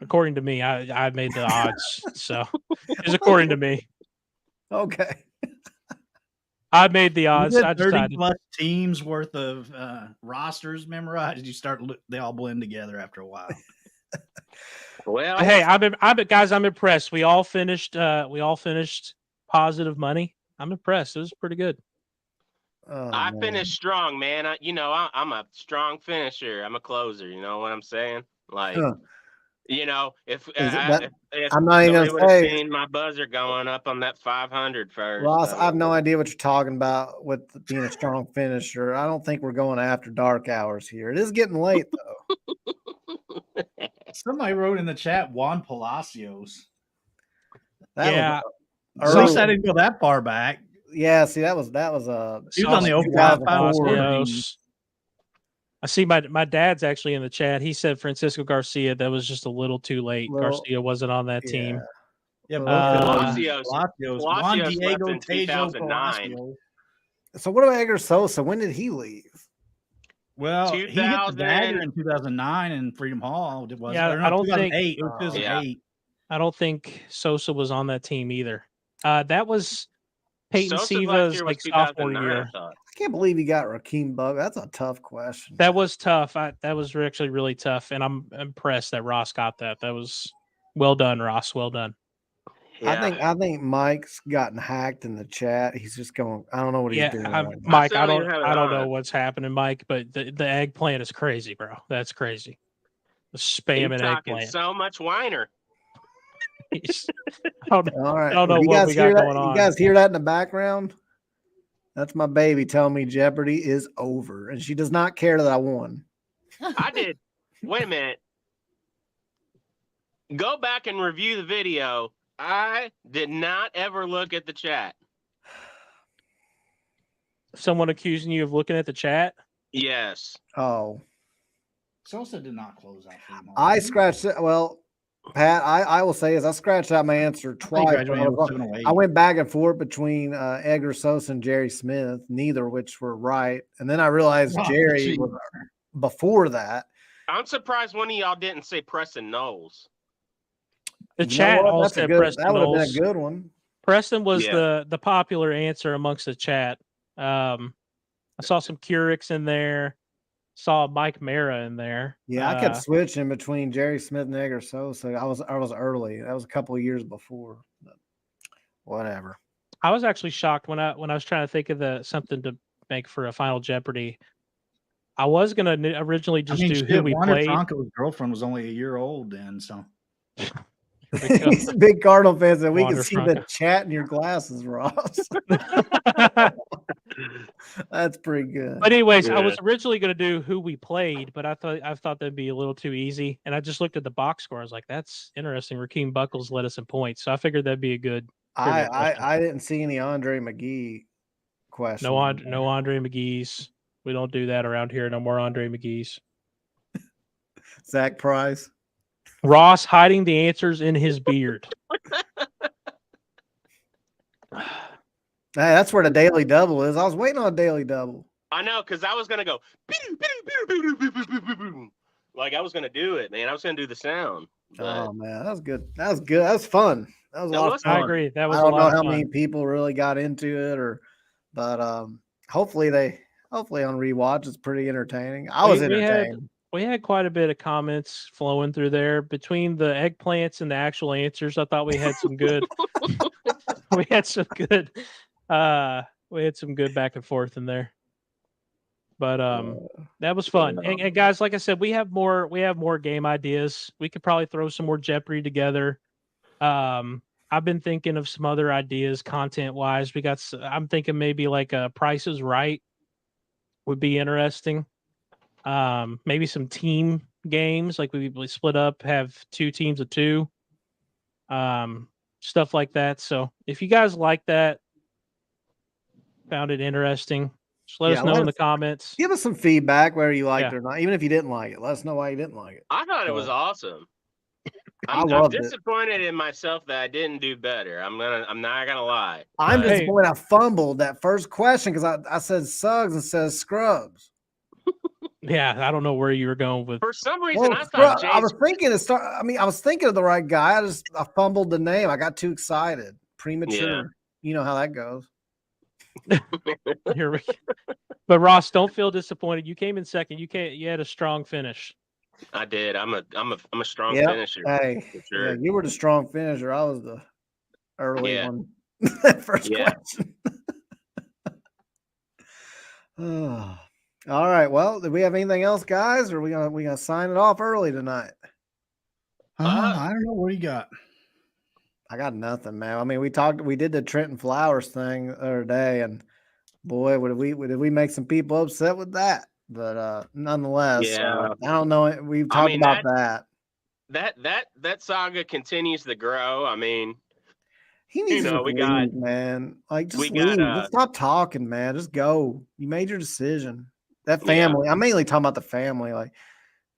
According to me, I made the odds, so it's according to me. Okay. I made the odds. I 30+ teams worth of rosters memorized. They all blend together after a while. Well, hey, I'm impressed. We all finished positive money. I'm impressed. It was pretty good. I finished strong, man. I'm a strong finisher. I'm a closer. You know what I'm saying? Like, if I'm not even would have seen my buzzer going up on that 500 first. Ross, I have no idea what you're talking about with being a strong finisher. I don't think we're going after dark hours here. It is getting late though. Somebody wrote in the chat Juan Palacios. Yeah. At least I didn't go that far back. Yeah, see, that was he was on the 05. I see my dad's actually in the chat. He said Francisco Garcia. That was just a little too late. Garcia wasn't on that team. Yeah, Palacios. Juan Diego in 2009. So what about Edgar Sosa? When did he leave? Well, he hit the dagger in 2009 in Freedom Hall. I don't think 2008. It was 2008. I don't think Sosa was on that team either. That was Peyton Siva's sophomore year. I can't believe you got Rakeem Bug. That's a tough question. That was tough. That was actually really tough, and I'm impressed that Ross got that. That was well done, Ross. Well done. Yeah. I think Mike's gotten hacked in the chat. He's just going. I don't know what he's doing. Mike, I don't know what's happening, Mike. But the eggplant is crazy, bro. That's crazy. The spamming eggplant. So much whiner. I don't know what we got going on. You guys hear that in the background? That's my baby telling me Jeopardy is over, and she does not care that I won. I did. Wait a minute. Go back and review the video. I did not ever look at the chat. Someone accusing you of looking at the chat? Yes. Oh. Sosa did not close out. I scratched it. Well, Pat, I will say is I scratched out my answer twice. I went back and forth between Edgar Sosa and Jerry Smith, neither of which were right. And then I realized Jerry was before that. I'm surprised one of y'all didn't say Preston Knowles. The chat all said Preston That would have Knowles. been a good one. Preston was the popular answer amongst the chat. I saw some Curix in there. saw Mike Mara in there. Yeah, I kept switching between Jerry Smith and Edgar Sosa. I was early. That was a couple of years before. But whatever. I was actually shocked when I was trying to think of something to make for a Final Jeopardy. I was gonna originally just do who we Wander played. Franco's girlfriend was only a year old then, so. He's a big Cardinal fan, so we Wander can see Franco. the chat in your glasses, Ross. That's pretty good. But anyways, I was originally going to do who we played, but I thought that'd be a little too easy, and I just looked at the box score. I was like, "That's interesting." Rakeem Buckles led us in points, so I figured that'd be a good. I didn't see any Andre McGee questions. No Andre McGee's. We don't do that around here. No more Andre McGee's. Zach Price. Ross hiding the answers in his beard. Hey, that's where the daily double is. I was waiting on a daily double. I know, because I was gonna go like I was gonna do it, man. I was gonna do the sound. Oh man, that was good. That was good. That was fun. That was a lot of fun. I agree. That was. I don't know how many people really got into it, but hopefully on rewatch it's pretty entertaining. I was entertained. We had quite a bit of comments flowing through there between the eggplants and the actual answers. I thought we had some good. We had some good back and forth in there. But that was fun. And guys, like I said, we have more game ideas. We could probably throw some more Jeopardy together. I've been thinking of some other ideas content wise. I'm thinking maybe like a Price is Right would be interesting. Maybe some team games, like we split up, have 2 teams of 2. Stuff like that. So if you guys like that, found it interesting, just let us know in the comments. Give us some feedback whether you liked it or not. Even if you didn't like it, let us know why you didn't like it. I thought it was awesome. I'm disappointed in myself that I didn't do better. I'm not gonna lie. I'm disappointed I fumbled that first question because I said Suggs instead of Scrubs. Yeah, I don't know where you were going with. For some reason, I thought I was thinking I was thinking of the right guy. I fumbled the name. I got too excited, premature. Yeah. You know how that goes. But Ross, don't feel disappointed. You came in second. You had a strong finish. I did. I'm a strong finisher. Hey, for sure. Yeah, you were the strong finisher. I was the early one. First question. All right. Well, do we have anything else, guys? Or are we gonna sign it off early tonight? I don't know. What do you got? I got nothing, man. I mean, we did the Trenton Flowers thing the other day, and boy, did we make some people upset with that. But nonetheless, I don't know. We've talked about that. That saga continues to grow. I mean, he needs to leave, man. Like, just leave. Just stop talking, man. Just go. You made your decision. That family. I'm mainly talking about the family. Like,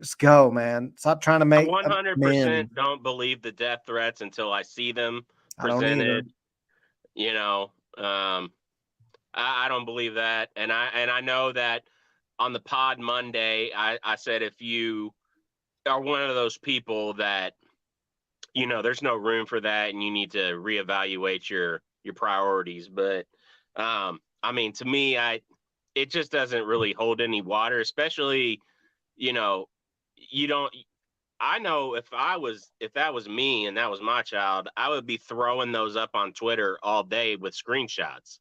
just go, man. Stop trying to make. 100% don't believe the death threats until I see them presented. You know, I don't believe that, and I know that on the pod Monday, I said if you are one of those people that, you know, there's no room for that, and you need to reevaluate your priorities. But I mean, to me, it just doesn't really hold any water, especially, you know, I know if that was me and that was my child, I would be throwing those up on Twitter all day with screenshots.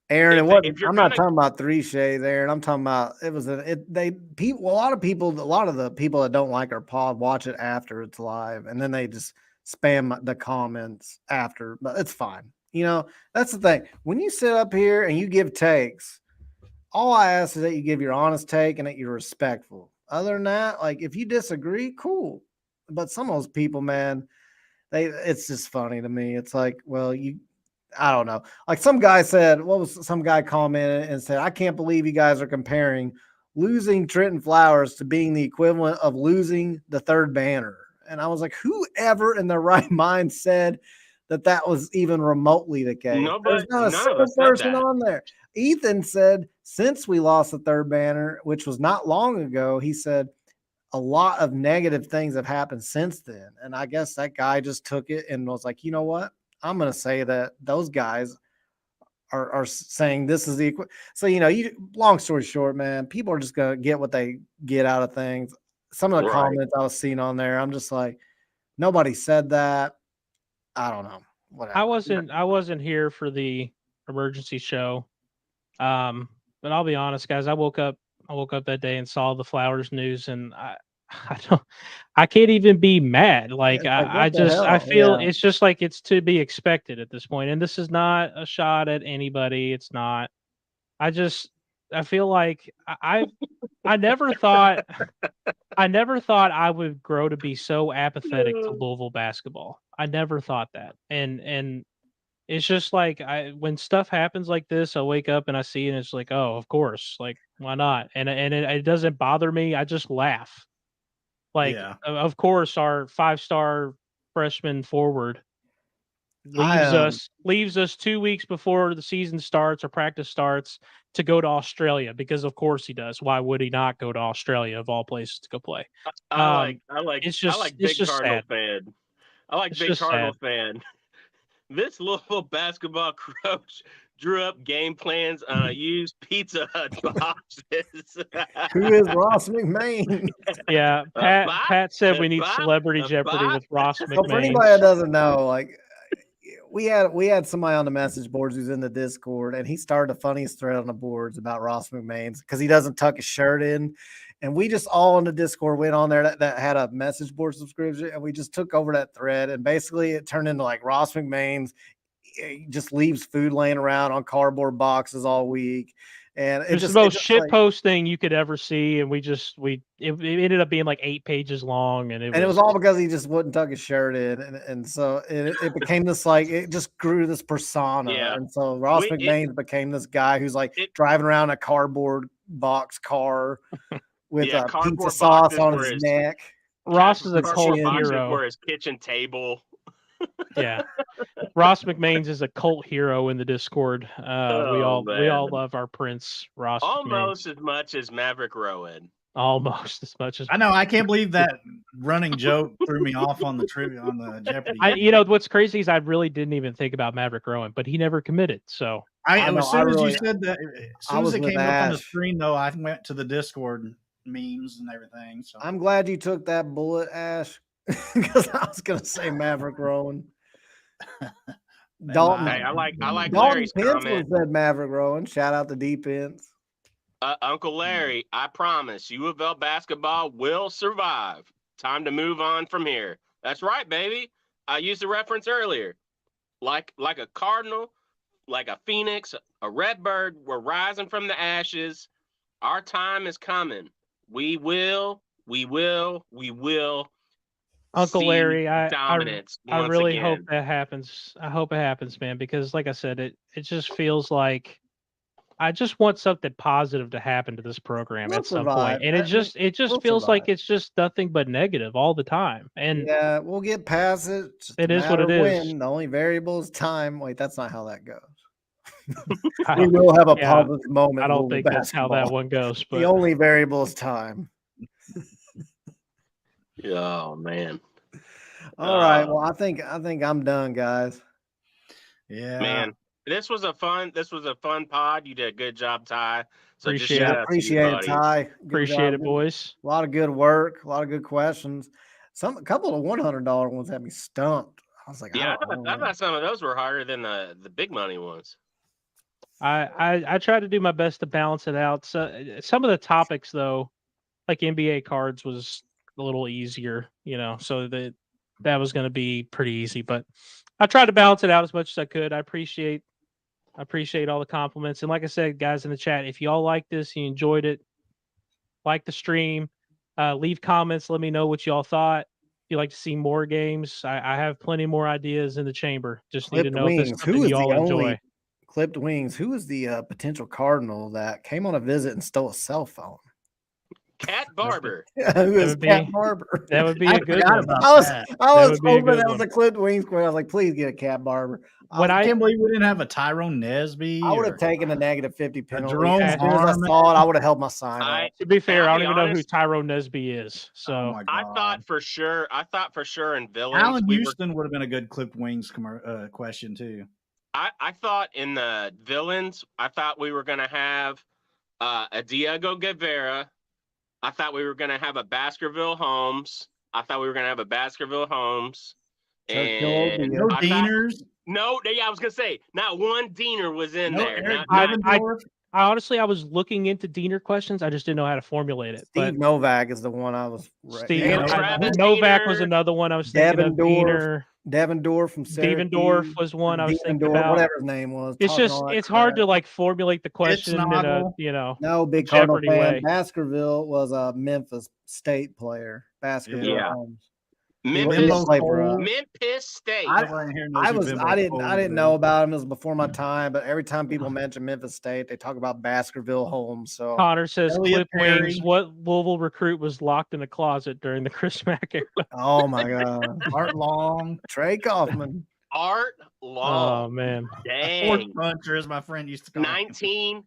Aaron, I'm not talking about 3 Shades, Aaron. I'm talking about a lot of the people that don't like our pod watch it after it's live, and then they just spam the comments after. But it's fine. You know, that's the thing. When you sit up here and you give takes, all I ask is that you give your honest take and that you're respectful. Other than that, like, if you disagree, cool. But some of those people, man, it's just funny to me. It's like, well, I don't know. Like some guy commented and said, I can't believe you guys are comparing losing Trenton Flowers to being the equivalent of losing the third banner. And I was like, whoever in their right mind said that was even remotely the case? There's not a single person on there. Ethan said, since we lost the third banner, which was not long ago, he said a lot of negative things have happened since then. And I guess that guy just took it and was like, you know what? I'm going to say that those guys are saying this is the so long story short, man, people are just gonna get what they get out of things. Some of the comments I was seeing on there, I'm just like, nobody said that. I don't know. Whatever. I wasn't here for the emergency show. But I'll be honest, guys, I woke up that day and saw the Flowers news, and I can't even be mad. Like, I feel it's just like it's to be expected at this point. And this is not a shot at anybody. It's not. I feel like I never thought I would grow to be so apathetic to Louisville basketball. I never thought that. And it's just like when stuff happens like this, I wake up and I see it and it's like, oh, of course, like why not? And it doesn't bother me. I just laugh. Like, of course, our 5-star freshman forward leaves us 2 weeks before the season starts or practice starts to go to Australia, because of course he does. Why would he not go to Australia of all places to go play? I like big Cardinal sad. fan. I like big Cardinal fan. This Louisville basketball coach drew up game plans on used Pizza Hut boxes. Who is Ross McMain? Yeah, Pat said we need Celebrity Jeopardy with Ross McMain. So for anybody that doesn't know, like we had somebody on the message boards who's in the Discord, and he started the funniest thread on the boards about Ross McMain's because he doesn't tuck his shirt in. And we just all on the Discord went on there that had a message board subscription, and we just took over that thread. And basically it turned into like Ross McMain's just leaves food laying around on cardboard boxes all week. And it's the most shitpost thing you could ever see. And it ended up being like 8 pages long. And it was all because he just wouldn't tuck his shirt in. And so it became this, like, it just grew this persona. Yeah. And so Ross McMain became this guy who's like driving around a cardboard box car with pizza sauce on his neck. Ross is a cult hero. For his kitchen table. Yeah. Ross McMain's is a cult hero in the Discord. We all love our Prince Ross. Almost as much as Maverick Rowan. Almost as much as I know. I can't believe that running joke threw me off on the trivia on the Jeopardy. What's crazy is I really didn't even think about Maverick Rowan, but he never committed. So as soon as you said that, as soon as it came up on the screen, though, I went to the Discord memes and everything. So I'm glad you took that bullet, Ash, because I was gonna say Maverick Rowan. Dalton. Hey, I like Dalton Larry's Pence comment. Said Maverick Rowan. Shout out to D Pence. Uncle Larry, I promise U of L basketball will survive. Time to move on from here. That's right, baby. I used the reference earlier. Like a cardinal, like a phoenix, a red bird, we're rising from the ashes. Our time is coming. We will. Uncle Larry, I really again. hope that happens. I hope it happens, man, because like I said, it just feels like I just want something positive to happen to this program at some point. And it just feels like it's just nothing but negative all the time. And yeah, we'll get past it. It is what it is. The only variable is time. Wait, that's not how that goes. We will have a positive moment. I don't think that's how that one goes. But the only variable is time. Oh man. All right. Well, I think I'm done, guys. Yeah. Man. This was a fun pod. You did a good job, Ty. So appreciate it, Ty. Appreciate it, boys. A lot of good work, a lot of good questions. A couple of $100 ones had me stumped. I was like, yeah, I thought some of those were harder than the big money ones. I tried to do my best to balance it out. So some of the topics, though, like NBA cards, was a little easier, so that was going to be pretty easy. But I tried to balance it out as much as I could. I appreciate all the compliments. And like I said, guys in the chat, if y'all like this, you enjoyed it, like the stream, leave comments. Let me know what y'all thought. If you'd like to see more games, I have plenty more ideas in the chamber. Just need to know if this is something y'all enjoy. Clipped Wings. Who is the potential Cardinal that came on a visit and stole a cell phone? Cat Barber. Who is Cat Barber? That would be a good one. I was hoping that was a Clipped Wings question. I was like, please get a Cat Barber. I can't believe we didn't have a Tyrone Nesby. I would have taken a -50 penalty. Jerome as soon as I saw it, I would have held my sign up. To be fair, I don't even know who Tyrone Nesby is. So I thought for sure in Villains. Alan Houston would have been a good Clipped Wings question too. I thought in the villains, I thought we were going to have a Diego Guevara. I thought we were going to have a Baskerville Holmes. And No Deaners. I was going to say, not one Deaner was in there. Eric I honestly, I was looking into Diener questions. I just didn't know how to formulate it. Steve Novak is the one I was. Novak was another one I was thinking of. Diener. Devendorf from Syracuse. Devendorf was one I was thinking about. Whatever his name was. It's hard to like formulate the question in a no big Cardinal fan. Way. Baskerville was a Memphis State player. Baskerville Holmes. Memphis State. I didn't know about him. It was before my time, but every time people mention Memphis State, they talk about Baskerville Holmes. So Connor says Clip Wings, what Louisville recruit was locked in a closet during the Chris Mack era? Oh my God. Art Long. Trey Kaufman. Art Long. Oh man. Dang. Fourth puncher, as my friend used to call 1994-95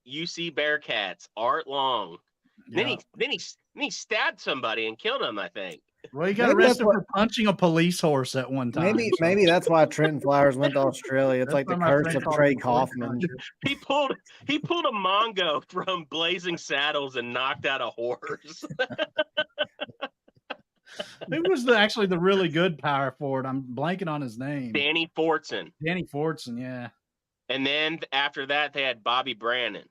UC Bearcats. Art Long. Yeah. Then he stabbed somebody and killed him, I think. Well, he got arrested for punching a police horse at one time. Maybe that's why Trenton Flowers went to Australia. It's like the curse of Trey Kaufman. He pulled a Mongo from Blazing Saddles and knocked out a horse. Who was actually the really good power forward? I'm blanking on his name. Danny Fortson, yeah. And then after that, they had Bobby Brannon.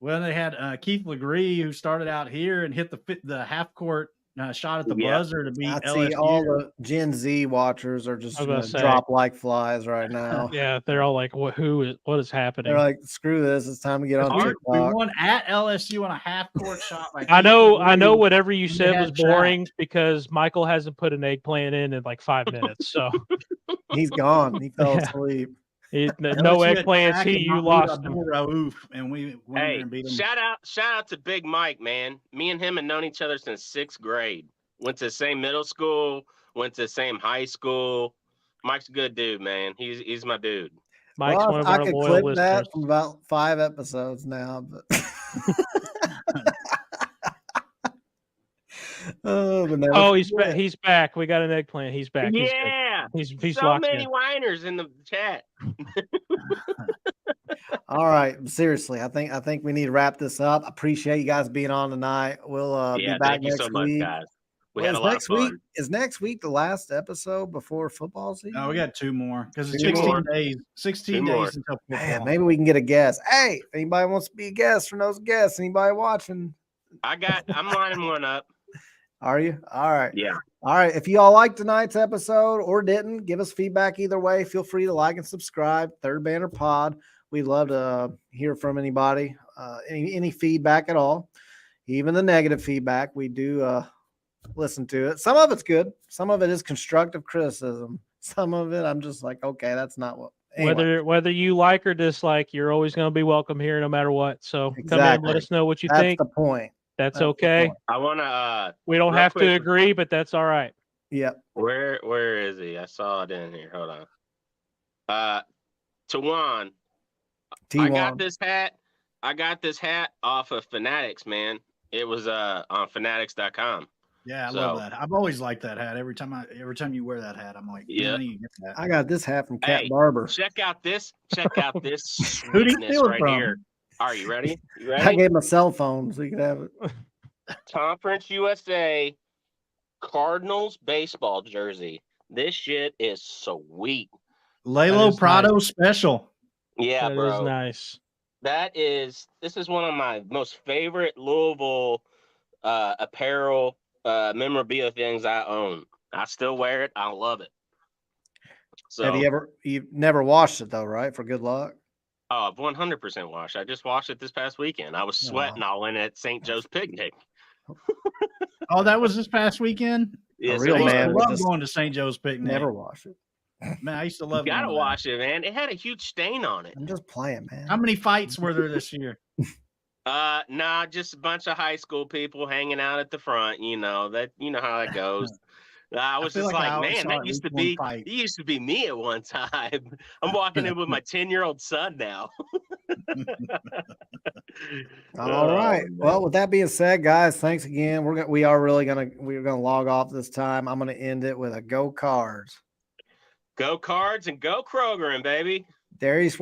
Well, they had Keith Legree, who started out here and hit the half court shot at the buzzer to beat LSU. See, all the Gen Z watchers are just drop like flies right now. Yeah, they're all like, what is happening? They're like, screw this, it's time to get on TikTok. We won at LSU on a half court shot. I know whatever you said was boring because Michael hasn't put an eggplant in like 5 minutes. So he's gone. He fell asleep. No eggplants. You lost him. And we went and beat him. Shout out to Big Mike, man. Me and him have known each other since 6th grade. Went to the same middle school. Went to the same high school. Mike's a good dude, man. He's my dude. Mike's one of our loyal listeners. I could clip that from about 5 episodes now, but. He's back. We got an eggplant. He's back. Yeah, he's so many whiners in the chat. All right, seriously, I think we need to wrap this up. I appreciate you guys being on tonight. We'll be back next week. Much, guys. We had a lot of fun. Is next week the last episode before football season? No, we got 2 more because it's 16 days. 16 days until football. Man, maybe we can get a guest. Hey, if anybody wants to be a guest or knows guests, anybody watching? I'm lining one up. Are you? All right. Yeah. All right. If you all liked tonight's episode or didn't, give us feedback either way. Feel free to like and subscribe. Third Banner Pod. We'd love to hear from anybody, any feedback at all, even the negative feedback. We do listen to it. Some of it's good. Some of it is constructive criticism. Some of it, I'm just like, okay, that's not what. Anyway. Whether you like or dislike, you're always going to be welcome here no matter what. So come in and let us know what you think. That's the point. That's okay. I want to. We don't have to agree, but that's all right. Yep. Where is he? I saw it in here. Hold on. Tawan. I got this hat. Off of Fanatics, man. It was on fanatics.com. Yeah, I love that. I've always liked that hat. Every time you wear that hat, I'm like, yeah. I got this hat from Cat Barber. Check out this sweetness right here. Are you ready? I gave him a cell phone so you could have it. Conference USA Cardinals baseball jersey. This shit is sweet. Lalo Prado special. Yeah, that bro. Is nice. This is one of my most favorite Louisville apparel memorabilia things I own. I still wear it. I love it. So you've never washed it though, right? For good luck. Oh, I've 100% washed. I just washed it this past weekend. I was sweating all in at St. Joe's Picnic. Oh, that was this past weekend? Yes, real man. I love going to St. Joe's Picnic. Never wash it. Man, I used to love it. You gotta wash it, man. It had a huge stain on it. I'm just playing, man. How many fights were there this year? Nah, just a bunch of high school people hanging out at the front. You know how that goes. I was just like, man, that used to be me at one time. I'm walking in with my 10-year-old son now. All right. Well, with that being said, guys, thanks again. We're gonna log off this time. I'm gonna end it with a go Cards. Go Cards and go Kroger, baby. Darius